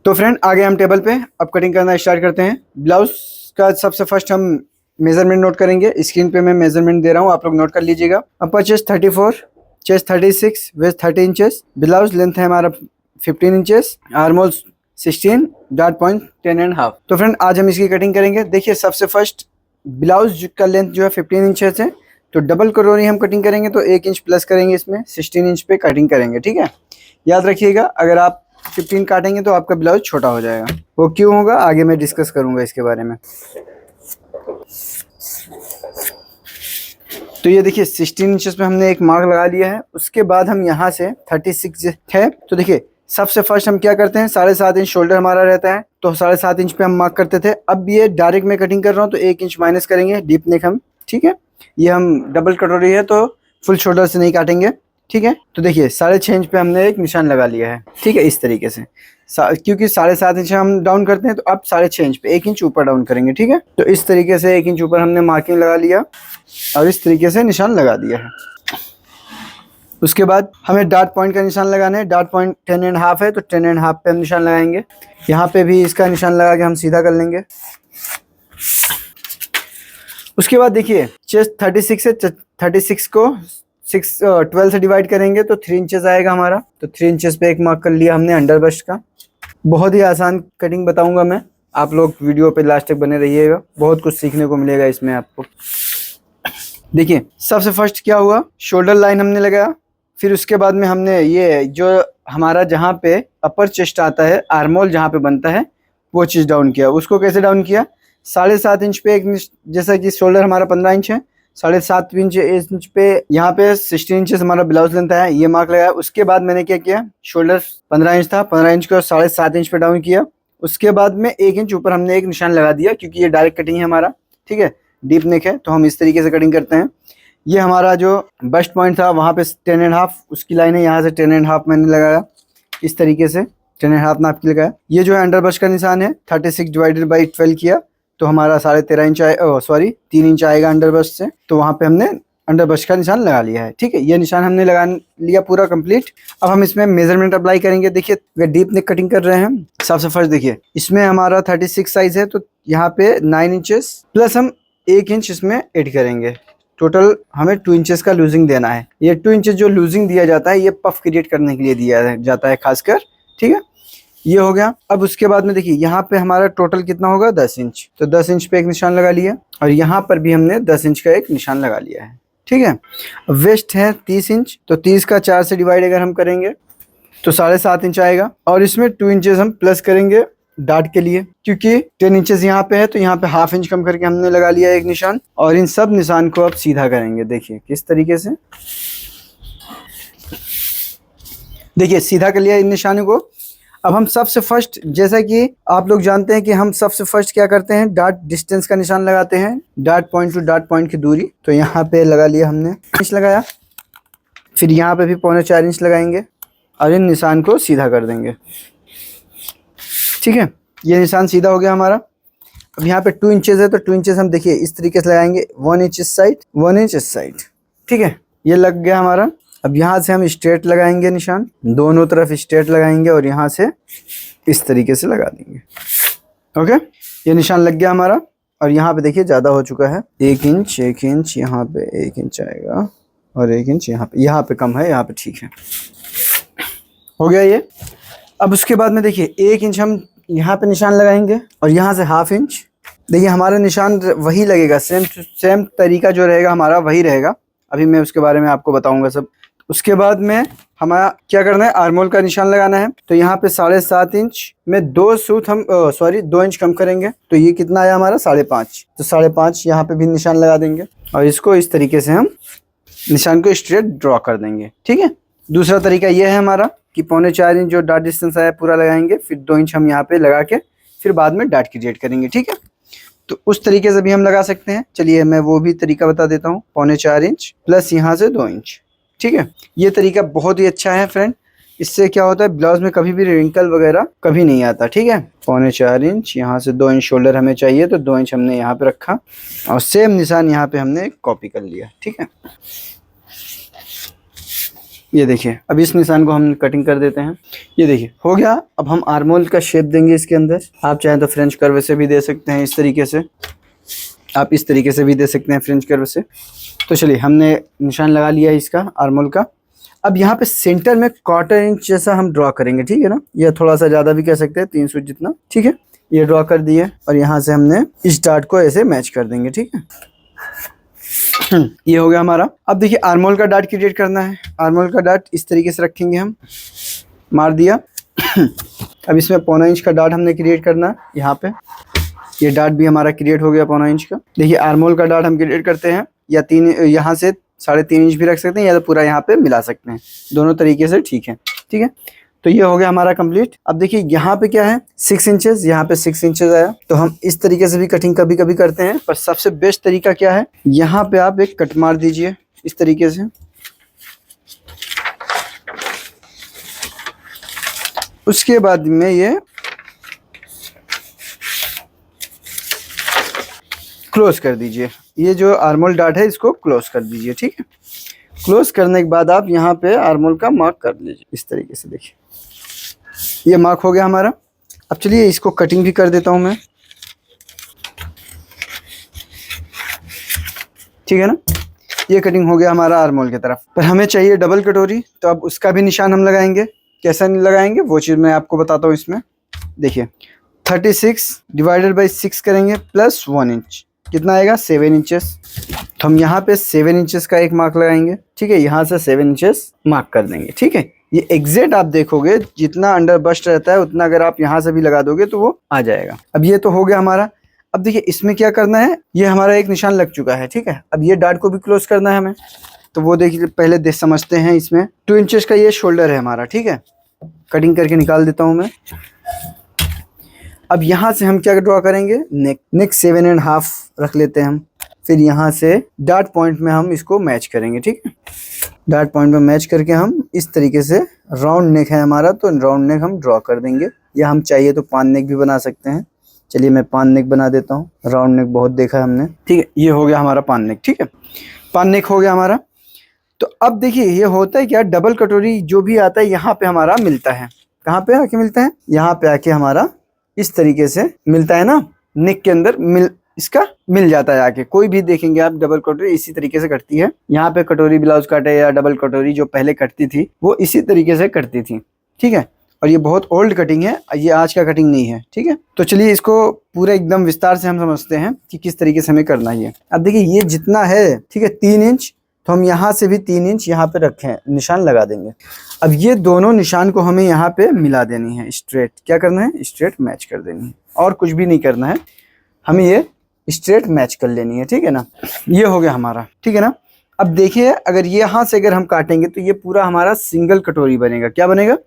तो फ्रेंड आगे हम टेबल पे अब कटिंग करना स्टार्ट करते हैं। ब्लाउज का सबसे फर्स्ट हम मेजरमेंट नोट करेंगे। स्क्रीन पे मैं मेजरमेंट दे रहा हूँ, आप लोग नोट कर लीजिएगा। Upper chest 34, chest 36, waist 30 inches. Blouse length है हमारा 15 इंचेस, आर्मोल 16, डार्ट पॉइंट 10.5। तो फ्रेंड आज हम इसकी कटिंग करेंगे। देखिए सबसे फर्स्ट ब्लाउज का लेंथ जो है 15 इंचेस है, तो डबल कटोरी हम कटिंग करेंगे तो 1 इंच प्लस करेंगे, इसमें 16 इंच पे कटिंग करेंगे। ठीक है, याद रखिएगा, अगर आप 15 काटेंगे तो आपका ब्लाउज छोटा हो जाएगा। वो क्यों होगा आगे मैं डिस्कस करूंगा इसके बारे में। तो ये देखिए 16 इंचेस पे हमने एक मार्क लगा लिया है। उसके बाद हम यहाँ से 36 है, तो देखिए सबसे फर्स्ट हम क्या करते हैं, 7.5 इंच शोल्डर हमारा रहता है, तो 7.5 इंच पे हम मार्क करते थे। अब ये डायरेक्ट में कटिंग कर रहा हूँ तो 1 इंच माइनस करेंगे डीप नेक हम। ठीक है, ये हम डबल कटोरी है तो फुल शोल्डर से नहीं काटेंगे। ठीक है, तो देखिए 6.5 इंच पे हमने एक निशान लगा लिया है। ठीक है, इस तरीके से क्योंकि 7.5 इंच हम डाउन करते हैं, तो अब 6.5 इंच पे 1 इंच ऊपर डाउन करेंगे। ठीक है, तो इस तरीके से 1 इंच ऊपर हमने मार्किंग लगा लिया और इस तरीके से निशान लगा दिया है। उसके बाद हमें डार्ट पॉइंट का निशान लगाना है। डार्ट पॉइंट 10.5 है, तो 10.5 पे हम निशान लगाएंगे। यहाँ पे भी इसका निशान लगा के हम सीधा कर लेंगे। उसके बाद देखिए चेस्ट 36 है, 36 को 12 से डिवाइड करेंगे तो 3 इंचेस आएगा हमारा, तो 3 इंचेस पे एक मार्क कर लिया हमने अंडर बस्ट का। बहुत ही आसान कटिंग बताऊंगा मैं, आप लोग वीडियो पे लास्ट तक बने रहिएगा, बहुत कुछ सीखने को मिलेगा इसमें आपको। देखिए सबसे फर्स्ट क्या हुआ, शोल्डर लाइन हमने लगाया। फिर उसके बाद में हमने ये जो हमारा जहाँ पे अपर चेस्ट आता है, आर्मोल जहाँ पे बनता है, वो चीज़ डाउन किया। उसको कैसे डाउन किया, 7.5 इंच पे एक, जैसा कि शोल्डर हमारा 15 इंच है, 7.5 इंच पे यहाँ पे 16 इंच हमारा ब्लाउज लेंथ है, ये मार्क लगाया। उसके बाद मैंने क्या किया, शोल्डर 15 इंच था, 15 इंच को 7.5 इंच पे डाउन किया। उसके बाद में 1 इंच ऊपर हमने एक निशान लगा दिया, क्योंकि ये डायरेक्ट कटिंग है हमारा। ठीक है, डीप नेक है तो हम इस तरीके से कटिंग करते हैं। ये हमारा जो बस्ट पॉइंट था वहाँ पे 10.5 उसकी लाइन है, यहाँ से 10.5 मैंने लगाया, इस तरीके से 10.5 नाप के लगाया। ये जो है अंडर बस्ट का निशान है, 36 डिवाइडेड बाई 12 किया तो हमारा 13.5 इंच सॉरी 3 इंच आएगा अंडर बस्ट से, तो वहाँ पे हमने अंडर बस्ट का निशान लगा लिया है। ठीक है, ये निशान हमने लगा लिया पूरा कंप्लीट। अब हम इसमें मेजरमेंट अप्लाई करेंगे। देखिए अगर डीप नेक कटिंग कर रहे हैं, सबसे फर्स्ट देखिए इसमें हमारा 36 साइज है, तो यहाँ पे 9 इंचेस प्लस हम 1 इंच इसमें ऐड करेंगे। टोटल हमें 2 इंचेस का लूजिंग देना है। ये 2 इंचेस जो लूजिंग दिया जाता है, ये पफ क्रिएट करने के लिए दिया जाता है खासकर। ठीक है, ये हो गया। अब उसके बाद में देखिए यहाँ पे हमारा टोटल कितना होगा, 10 इंच, तो 10 इंच पे एक निशान लगा लिया और यहाँ पर भी हमने 10 इंच का एक निशान लगा लिया है। ठीक है, वेस्ट है 30 इंच, तो 30 का 4 से डिवाइड अगर हम करेंगे तो 7.5 इंच आएगा, और इसमें 2 इंचेस हम प्लस करेंगे डार्ट के लिए, क्योंकि 10 इंचेस यहाँ पे है तो यहाँ पे हाफ इंच कम करके हमने लगा लिया एक निशान। और इन सब निशान को अब सीधा करेंगे। देखिए किस तरीके से, देखिए सीधा कर लिया इन निशानों को। अब हम सबसे फर्स्ट, जैसा कि आप लोग जानते हैं कि हम सबसे फर्स्ट क्या करते हैं, डार्ट डिस्टेंस का निशान लगाते हैं, dart point two dart point की दूरी। तो यहाँ पे लगा लिया हमने, इंच लगाया, फिर यहाँ पे भी 4.25 इंच लगाएंगे और इन निशान को सीधा कर देंगे। ठीक है, ये निशान सीधा हो गया हमारा। अब यहाँ पे 2 इंचेस है, तो 2 इंचेस हम देखिए इस तरीके से लगाएंगे, 1 इंच इस साइड, 1 इंच इस साइड। ठीक है, ये लग गया हमारा। अब यहाँ से हम स्ट्रेट लगाएंगे निशान, दोनों तरफ स्ट्रेट लगाएंगे और यहाँ से इस तरीके से लगा देंगे। ओके, ये निशान लग गया हमारा। और यहाँ पे देखिए ज़्यादा हो चुका है, 1 इंच, 1 इंच यहाँ पे 1 इंच आएगा और 1 इंच यहाँ पे कम है, यहाँ पे ठीक है, हो गया ये। अब उसके बाद में देखिए 1 इंच हम यहाँ पे निशान लगाएंगे और यहाँ से हाफ इंच। देखिए हमारा निशान वही लगेगा, सेम तरीका जो रहेगा हमारा वही रहेगा। अभी मैं उसके बारे में आपको बताऊंगा सब। उसके बाद में हमारा क्या करना है, आर्मोल का निशान लगाना है। तो यहाँ पे 7.5 इंच में 2 सूत हम 2 इंच कम करेंगे, तो ये कितना आया हमारा 5.5, तो 5.5 यहाँ पे भी निशान लगा देंगे और इसको इस तरीके से हम निशान को स्ट्रेट ड्रॉ कर देंगे। ठीक है, दूसरा तरीका ये है हमारा कि 4.25 इंच जो डार्ट डिस्टेंस आया पूरा लगाएंगे, फिर 2 इंच हम यहाँ पे लगा के फिर बाद में डार्ट क्रिएट करेंगे। ठीक है, तो उस तरीके से भी हम लगा सकते हैं। चलिए मैं वो भी तरीका बता देता हूँ, 4.25 इंच प्लस यहाँ से 2 इंच। ठीक है, ये तरीका बहुत ही अच्छा है फ्रेंड, इससे क्या होता है ब्लाउज में कभी भी रिंकल वगैरह कभी नहीं आता। ठीक है, 4.25 इंच, यहाँ से 2 इंच शोल्डर हमें चाहिए, तो 2 इंच हमने यहाँ पे रखा और सेम निशान यहाँ पे हमने कॉपी कर लिया। ठीक है, ये देखिए, अब इस निशान को हम कटिंग कर देते हैं। ये देखिए हो गया। अब हम आर्मोल का शेप देंगे इसके अंदर। आप चाहें तो फ्रेंच कर्व से भी दे सकते हैं, इस तरीके से आप इस तरीके से भी दे सकते हैं फ्रेंच कर्व से। तो चलिए हमने निशान लगा लिया है इसका आर्मोल का। अब यहाँ पे सेंटर में 1/4 इंच जैसा हम ड्रॉ करेंगे, ठीक है ना। ये थोड़ा सा ज़्यादा भी कह सकते हैं, 3 सूट जितना, ठीक है। ये ड्रॉ कर दिए और यहाँ से हमने इस डार्ट को ऐसे मैच कर देंगे, ठीक है। ये हो गया हमारा। अब देखिए आर्मोल का डार्ट क्रिएट करना है। आर्मोल का डार्ट इस तरीके से रखेंगे हम, मार दिया। अब इसमें 1/4 इंच का डार्ट हमने क्रिएट करना है यहाँ पे। ये डार्ट भी हमारा क्रिएट हो गया 1/4 इंच का। देखिए आर्मोल का डार्ट हम क्रिएट करते हैं, या 3 यहाँ से 3.5 इंच भी रख सकते हैं, या तो पूरा यहाँ पे मिला सकते हैं, दोनों तरीके से ठीक है, ठीक है। तो ये हो गया हमारा कंप्लीट। अब देखिए यहाँ पे क्या है, 6 इंचेस, यहाँ पे 6 इंचेस आया। तो हम इस तरीके से भी कटिंग कभी कभी करते हैं, पर सबसे बेस्ट तरीका क्या है, यहाँ पे आप एक कट मार दीजिए इस तरीके से। उसके बाद में ये क्लोज कर दीजिए। ये जो आर्मोल डार्ट है इसको क्लोज कर दीजिए, ठीक है। क्लोज करने के बाद आप यहाँ पे आर्मोल का मार्क कर लीजिए इस तरीके से। देखिए ये मार्क हो गया हमारा। अब चलिए इसको कटिंग भी कर देता हूँ मैं, ठीक है ना। ये कटिंग हो गया हमारा आर्मोल की तरफ। पर हमें चाहिए डबल कटोरी, तो अब उसका भी निशान हम लगाएंगे। कैसा लगाएंगे वो चीज़ मैं आपको बताता हूँ इसमें। देखिए 36 डिवाइडेड बाई 6 करेंगे प्लस 1 इंच, कितना आएगा 7 इंचेस। तो हम यहाँ पे 7 इंचेस का एक मार्क लगाएंगे, ठीक है। यहाँ से 7 इंचेस मार्क कर देंगे, ठीक है। ये एग्जैक्ट आप देखोगे जितना अंडर बस्ट रहता है उतना अगर आप यहाँ से भी लगा दोगे तो वो आ जाएगा। अब ये तो हो गया हमारा। अब देखिए इसमें क्या करना है, ये हमारा एक निशान लग चुका है, ठीक है। अब ये डार्ट को भी क्लोज करना है हमें, तो वो देखिए पहले देख समझते हैं। इसमें 2 इंचेस का ये शोल्डर है हमारा, ठीक है। कटिंग करके निकाल देता हूँ मैं। अब यहाँ से हम क्या ड्रॉ करेंगे, नेक 7.5 रख लेते हैं हम। फिर यहाँ से डार्ट पॉइंट में हम इसको मैच करेंगे, ठीक है। डार्ट पॉइंट में मैच करके हम इस तरीके से, राउंड नेक है हमारा तो राउंड नेक हम ड्रॉ कर देंगे, या हम चाहिए तो पान नेक भी बना सकते हैं। चलिए मैं पान नेक बना देता हूँ, राउंड नेक बहुत देखा है हमने, ठीक है। ये हो गया हमारा पान नेक, ठीक है। पान नेक हो गया हमारा। तो अब देखिए ये होता है क्या, डबल कटोरी जो भी आता है यहाँ पे हमारा मिलता है। कहाँ पे आके मिलता है, यहाँ पे आके हमारा इस तरीके से मिलता है ना, नेक के अंदर इसका मिल जाता है आके। कोई भी देखेंगे आप डबल कटोरी इसी तरीके से कटती है। यहाँ पे कटोरी ब्लाउज काटे या डबल कटोरी जो पहले कटती थी वो इसी तरीके से कटती थी, ठीक है। और ये बहुत ओल्ड कटिंग है, ये आज का कटिंग नहीं है, ठीक है। तो चलिए इसको पूरा एकदम विस्तार से हम समझते हैं कि किस तरीके से हमें करना है। अब देखिए ये जितना है, ठीक है, 3 इंच, तो हम यहाँ से भी 3 इंच यहाँ पे रखें, निशान लगा देंगे। अब ये दोनों निशान को हमें यहाँ पे मिला देनी है, स्ट्रेट क्या करना है, स्ट्रेट मैच कर देनी है, और कुछ भी नहीं करना है, हमें ये स्ट्रेट मैच कर लेनी है, ठीक है ना। ये हो गया हमारा, ठीक है ना। अब देखिए अगर ये यहाँ से अगर हम काटेंगे तो ये पूरा हमारा सिंगल कटोरी बनेगा। क्या बनेगा,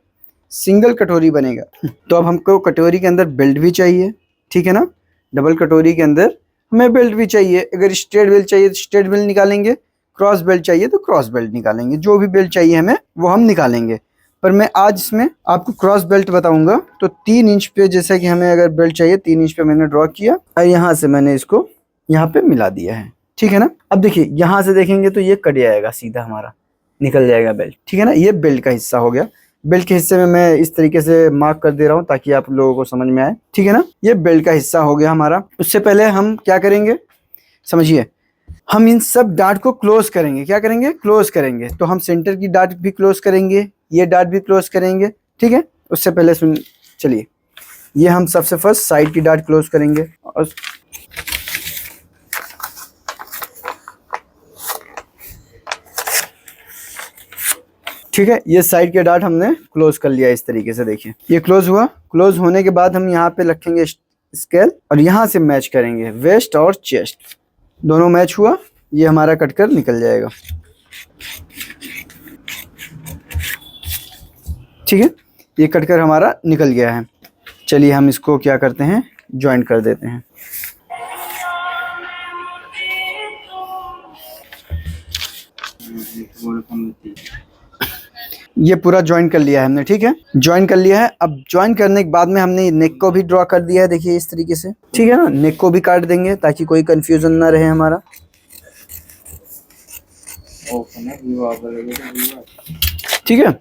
सिंगल कटोरी बनेगा। तो अब हमको कटोरी के अंदर बेल्ट भी चाहिए, ठीक है ना। डबल कटोरी के अंदर हमें बेल्ट भी चाहिए। अगर स्ट्रेट बेल्ट चाहिए तो स्ट्रेट बेल्ट निकालेंगे, क्रॉस बेल्ट चाहिए तो क्रॉस बेल्ट निकालेंगे, जो भी बेल्ट चाहिए हमें वो हम निकालेंगे। पर मैं आज इसमें आपको क्रॉस बेल्ट बताऊंगा। तो 3 इंच पे जैसा कि हमें अगर बेल्ट चाहिए, 3 इंच पे मैंने ड्रॉ किया और यहाँ से मैंने इसको यहाँ पे मिला दिया है, ठीक है ना। अब देखिए यहाँ से देखेंगे तो ये कट जाएगा, सीधा हमारा निकल जाएगा बेल्ट, ठीक है ना। ये बेल्ट का हिस्सा हो गया। बेल्ट के हिस्से में मैं इस तरीके से मार्क कर दे रहा हूँ ताकि आप लोगों को समझ में आए, ठीक है ना। ये बेल्ट का हिस्सा हो गया हमारा। उससे पहले हम क्या करेंगे समझिए, हम इन सब डार्ट को क्लोज करेंगे। क्या करेंगे, क्लोज करेंगे। तो हम सेंटर की डार्ट भी क्लोज करेंगे, ये डार्ट भी क्लोज करेंगे, ठीक है। उससे पहले चलिए ये हम सबसे फर्स्ट साइड की डार्ट क्लोज करेंगे। और ठीक है, ये साइड के डार्ट हमने क्लोज कर लिया इस तरीके से। देखिए ये क्लोज हुआ। क्लोज होने के बाद हम यहाँ पे रखेंगे स्केल और यहाँ से मैच करेंगे वेस्ट और चेस्ट, दोनों मैच हुआ, ये हमारा कटकर निकल जाएगा, ठीक है। ये कटकर हमारा निकल गया है। चलिए हम इसको क्या करते हैं, ज्वाइंट कर देते हैं। ये पूरा ज्वाइन कर लिया है हमने, ठीक है, ज्वाइन कर लिया है। अब ज्वाइन करने के बाद में हमने नेक को भी ड्रॉ कर दिया है, देखिए इस तरीके से, ठीक है ना। नेक को भी काट देंगे ताकि कोई कंफ्यूजन ना रहे हमारा। ठीक है।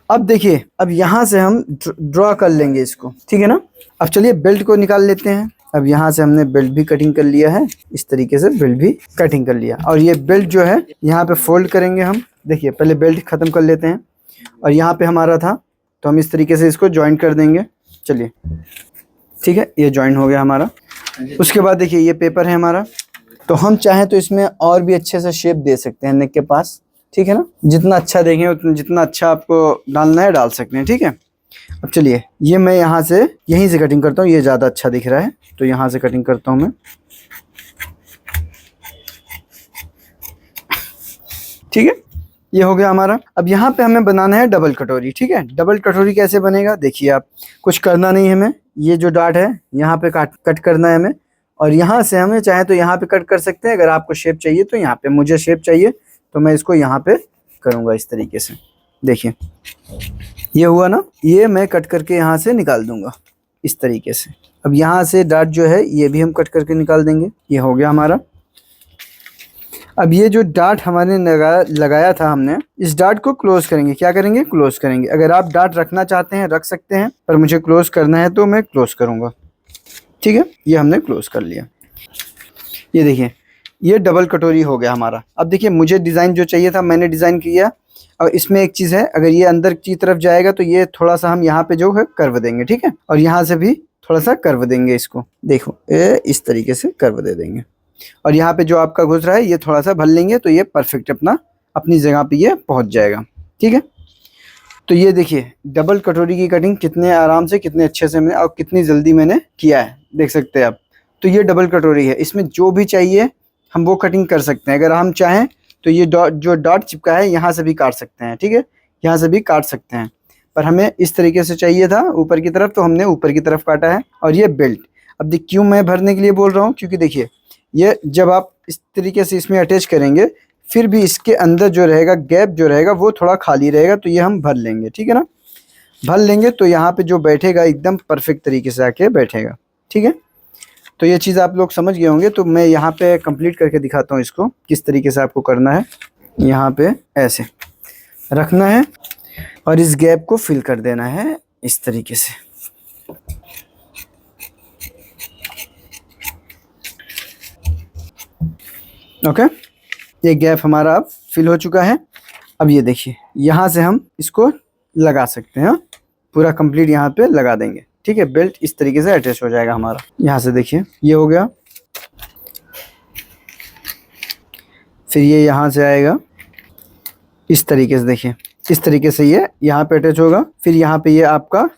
अब देखिए, अब यहाँ से हम ड्रॉ कर लेंगे इसको, ठीक है ना। अब चलिए बेल्ट को निकाल लेते हैं। अब यहाँ से हमने बेल्ट भी कटिंग कर लिया है, इस तरीके से बेल्ट भी कटिंग कर लिया। और ये बेल्ट जो है यहाँ पे फोल्ड करेंगे हम। देखिए पहले बेल्ट ख़त्म कर लेते हैं, और यहाँ पे हमारा था तो हम इस तरीके से इसको जॉइंट कर देंगे। चलिए ठीक है, ये जॉइंट हो गया हमारा। उसके बाद देखिए ये पेपर है हमारा, तो हम चाहें तो इसमें और भी अच्छे से शेप दे सकते हैं नेक के पास, ठीक है ना। जितना अच्छा देखें उतना, जितना अच्छा आपको डालना है डाल सकते हैं, ठीक है। अब चलिए ये मैं यहाँ से यहीं से कटिंग करता हूँ, ये ज़्यादा अच्छा दिख रहा है तो यहाँ से कटिंग करता हूँ मैं, ठीक है। ये हो गया हमारा। अब यहाँ पे हमें बनाना है डबल कटोरी, ठीक है। डबल कटोरी कैसे बनेगा देखिए, आप कुछ करना नहीं है हमें, ये जो डार्ट है यहाँ पे कट करना है हमें, और यहाँ से हमें चाहे तो यहाँ पे कट कर सकते हैं। अगर आपको शेप चाहिए तो यहाँ पे, मुझे शेप चाहिए तो मैं इसको यहाँ पे करूँगा इस तरीके से। देखिए ये हुआ ना, ये मैं कट करके यहाँ से निकाल दूंगा इस तरीके से। अब यहाँ से डार्ट जो है ये भी हम कट करके निकाल देंगे। ये हो गया हमारा। अब ये जो डार्ट हमारे लगाया था हमने, इस डार्ट को क्लोज करेंगे। क्या करेंगे? क्लोज करेंगे। अगर आप डार्ट रखना चाहते हैं रख सकते हैं, पर मुझे क्लोज करना है तो मैं क्लोज करूँगा, ठीक है। ये हमने क्लोज कर लिया। ये देखिए ये डबल कटोरी हो गया हमारा। अब देखिए मुझे डिज़ाइन जो चाहिए था मैंने डिज़ाइन किया। और इसमें एक चीज़ है, अगर ये अंदर की तरफ जाएगा तो ये थोड़ा सा हम यहाँ पे जो है कर्व देंगे, ठीक है। और यहाँ से भी थोड़ा सा कर्व देंगे इसको, देखो ये इस तरीके से कर्व दे देंगे। और यहाँ पे जो आपका घुस रहा है ये थोड़ा सा भर लेंगे तो ये परफेक्ट अपनी जगह पे ये पहुँच जाएगा, ठीक है। तो ये देखिए डबल कटोरी की कटिंग कितने आराम से, कितने अच्छे से मैंने और कितनी जल्दी मैंने किया है, देख सकते हैं आप। तो ये डबल कटोरी है, इसमें जो भी चाहिए हम वो कटिंग कर सकते हैं। अगर हम चाहें तो ये जो डॉट चिपका है यहाँ से भी काट सकते हैं, ठीक है, यहाँ से भी काट सकते हैं। पर हमें इस तरीके से चाहिए था ऊपर की तरफ, तो हमने ऊपर की तरफ काटा है। और ये बेल्ट, अब देख क्यों मैं भरने के लिए बोल रहा हूँ, क्योंकि देखिए ये जब आप इस तरीके से इसमें अटैच करेंगे फिर भी इसके अंदर जो रहेगा गैप जो रहेगा वो थोड़ा खाली रहेगा, तो ये हम भर लेंगे, ठीक है ना। भर लेंगे तो यहाँ पे जो बैठेगा एकदम परफेक्ट तरीके से आके बैठेगा, ठीक है। तो ये चीज़ आप लोग समझ गए होंगे। तो मैं यहाँ पे कंप्लीट करके दिखाता हूँ इसको किस तरीके से आपको करना है। यहाँ पे ऐसे रखना है और इस गैप को फिल कर देना है इस तरीके से। ओके, ये गैप हमारा अब फिल हो चुका है। अब ये देखिए यहाँ से हम इसको लगा सकते हैं, पूरा कंप्लीट यहाँ पे लगा देंगे, ठीक है। बेल्ट इस तरीके से अटैच हो जाएगा हमारा। यहाँ से देखिए ये हो गया। फिर ये यहाँ से आएगा इस तरीके से, देखिए इस तरीके से ये यहाँ पे अटैच होगा। फिर यहाँ पे ये आपका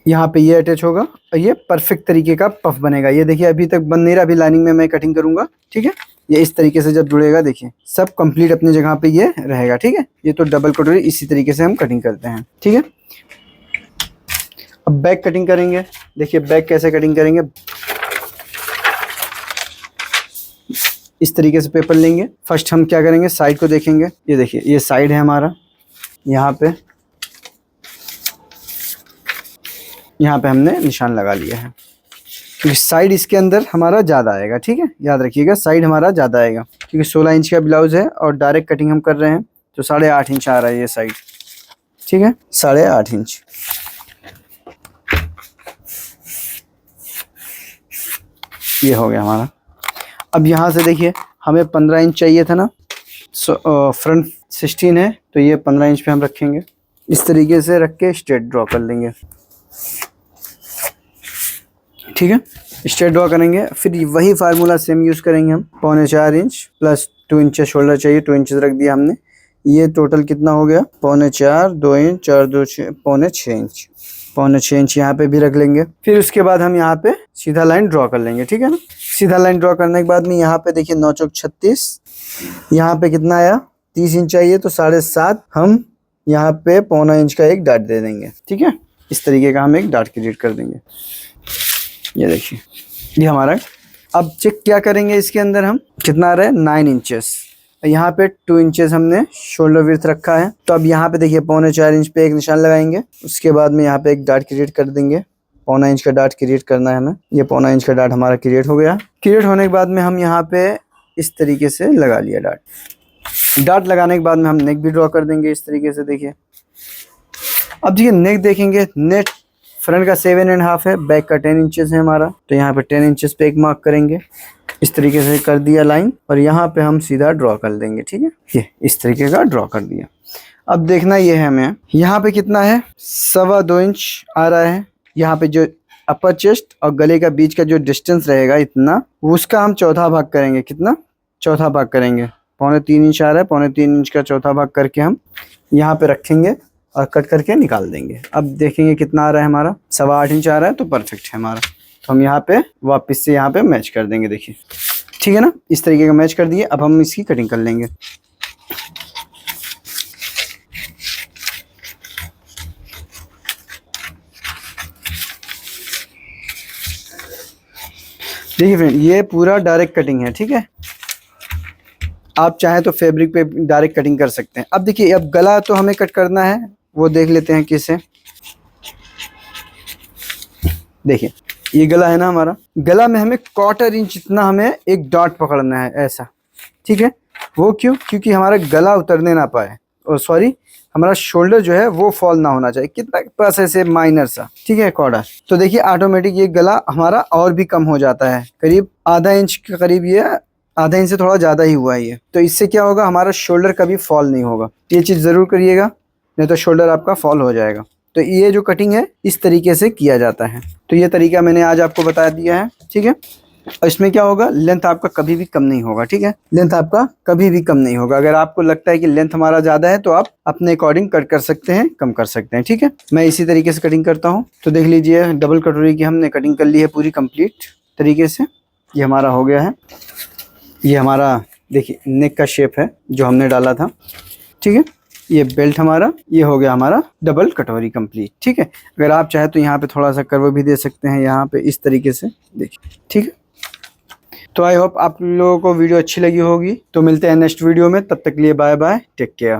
यहाँ पे ये अटैच होगा और ये परफेक्ट तरीके का पफ बनेगा। ये देखिए अभी तक बन नहीं रहा, अभी लाइनिंग में मैं कटिंग करूँगा, ठीक है। ये इस तरीके से जब जुड़ेगा देखिए सब कंप्लीट अपनी जगह पे ये रहेगा, ठीक है। ये तो डबल कटोरी इसी तरीके से हम कटिंग करते हैं, ठीक है। अब बैक कटिंग करेंगे। देखिए बैक कैसे कटिंग करेंगे, इस तरीके से पेपर लेंगे। फर्स्ट हम क्या करेंगे, साइड को देखेंगे। ये देखिए ये साइड है हमारा, यहाँ पे हमने निशान लगा लिया है, क्योंकि साइड इसके अंदर हमारा ज़्यादा आएगा, ठीक है। याद रखिएगा साइड हमारा ज़्यादा आएगा, क्योंकि 16 इंच का ब्लाउज है और डायरेक्ट कटिंग हम कर रहे हैं तो 8.5 इंच आ रहा है ये साइड, ठीक है, 8.5 इंच। ये हो गया हमारा। अब यहाँ से देखिए हमें 15 इंच चाहिए था ना, फ्रंट 16 है तो ये 15 इंच पे हम रखेंगे। इस तरीके से रख के स्ट्रेट ड्रॉ कर लेंगे, ठीक है। स्ट्रेट ड्रॉ करेंगे, फिर वही फार्मूला सेम यूज़ करेंगे हम। 4.25 इंच प्लस 2 इंच शोल्डर चाहिए, 2 इंच रख दिया हमने। ये टोटल कितना हो गया, 4.25, 2 इंच, 4, 2, 6, 4.5 इंच। 4.5 इंच यहाँ पे भी रख लेंगे। फिर उसके बाद हम यहाँ पे सीधा लाइन ड्रॉ कर लेंगे, ठीक है ना। सीधा लाइन ड्रॉ करने के बाद में यहाँ पे देखिए 9 चौक 36, यहाँ पे कितना आया 30 इंच चाहिए तो 7.5 हम यहाँ पे 1.25 इंच का एक डाट दे देंगे, ठीक है। इस तरीके का हम एक डाट क्रिएट कर देंगे। ये देखिए ये हमारा। अब चेक क्या करेंगे, इसके अंदर हम कितना आ रहा है 9 इंचेस। यहाँ पे 2 इंचेस हमने शोल्डर विड्थ रखा है, तो अब यहाँ पे देखिए 4.25 इंच पे एक निशान लगाएंगे। उसके बाद में यहाँ पे एक डाट क्रिएट कर देंगे, 1.25 इंच का डाट क्रिएट करना है हमें। ये 1.25 इंच का डाट हमारा क्रिएट हो गया। क्रिएट होने के बाद में हम यहाँ पे इस तरीके से लगा लिया डाट। डॉट लगाने के बाद में हम नेक भी ड्रॉ कर देंगे इस तरीके से। देखिए अब देखिए नेक देखेंगे, नेक फ्रंट का 7.5 है, बैक का 10 इंचेस है हमारा, तो यहाँ पे 10 इंचेस पे एक मार्क करेंगे। इस तरीके से कर दिया लाइन, और यहाँ पे हम सीधा ड्रॉ कर देंगे। ठीक है, ये इस तरीके का ड्रॉ कर दिया। अब देखना ये है हमें यहाँ पे कितना है, 2.25 इंच आ रहा है। यहाँ पे जो अपर चेस्ट और गले का बीच का जो डिस्टेंस रहेगा इतना, उसका हम चौथा भाग करेंगे। कितना? चौथा भाग करेंगे। 3.25 इंच आ रहा है, 3.25 इंच का चौथा भाग करके हम यहाँ पे रखेंगे और कट करके निकाल देंगे। अब देखेंगे कितना आ रहा है हमारा, 8.25 इंच आ रहा है, तो परफेक्ट है हमारा। तो हम यहाँ पे वापस से यहाँ पे मैच कर देंगे। देखिए ठीक है ना, इस तरीके का मैच कर दिए। अब हम इसकी कटिंग कर लेंगे। देखिए फ्रेंड, ये पूरा डायरेक्ट कटिंग है। ठीक है, आप चाहें तो फैब्रिक पे डायरेक्ट कटिंग कर सकते हैं। अब देखिए, अब गला तो हमें कट करना है, वो देख लेते हैं किसे। देखिए ये गला है ना हमारा, गला में हमें 1/4 इंच इतना हमें एक डॉट पकड़ना है ऐसा। ठीक है, वो क्यों? क्योंकि हमारा गला उतरने ना पाए, और सॉरी हमारा शोल्डर जो है वो फॉल ना होना चाहिए। कितना बस ऐसे माइनर सा। ठीक है, 1/4। तो देखिए ऑटोमेटिक ये गला हमारा और भी कम हो जाता है, करीब आधा इंच के करीब। ये आधा इंच से थोड़ा ज़्यादा ही हुआ है ये। तो इससे क्या होगा, हमारा शोल्डर कभी फॉल नहीं होगा। ये चीज़ ज़रूर करिएगा, नहीं तो शोल्डर आपका फॉल हो जाएगा। तो ये जो कटिंग है इस तरीके से किया जाता है। तो ये तरीका मैंने आज आपको बता दिया है। ठीक है, और इसमें क्या होगा, लेंथ आपका कभी भी कम नहीं होगा। ठीक है, लेंथ आपका कभी भी कम नहीं होगा। अगर आपको लगता है कि लेंथ हमारा ज़्यादा है तो आप अपने अकॉर्डिंग कट कर सकते हैं, कम कर सकते हैं। ठीक है, मैं इसी तरीके से कटिंग करता हूँ। तो देख लीजिए, डबल कटोरी की हमने कटिंग कर ली है पूरी कंप्लीट तरीके से। ये हमारा हो गया है। ये हमारा देखिए नेक का शेप है जो हमने डाला था। ठीक है, ये बेल्ट हमारा, ये हो गया हमारा डबल कटोरी कंप्लीट। ठीक है, अगर आप चाहे तो यहाँ पे थोड़ा सा कर्व भी दे सकते हैं, यहाँ पे इस तरीके से। देखिए ठीक है, तो आई होप आप लोगों को वीडियो अच्छी लगी होगी। तो मिलते हैं नेक्स्ट वीडियो में, तब तक के लिए बाय बाय, टेक केयर।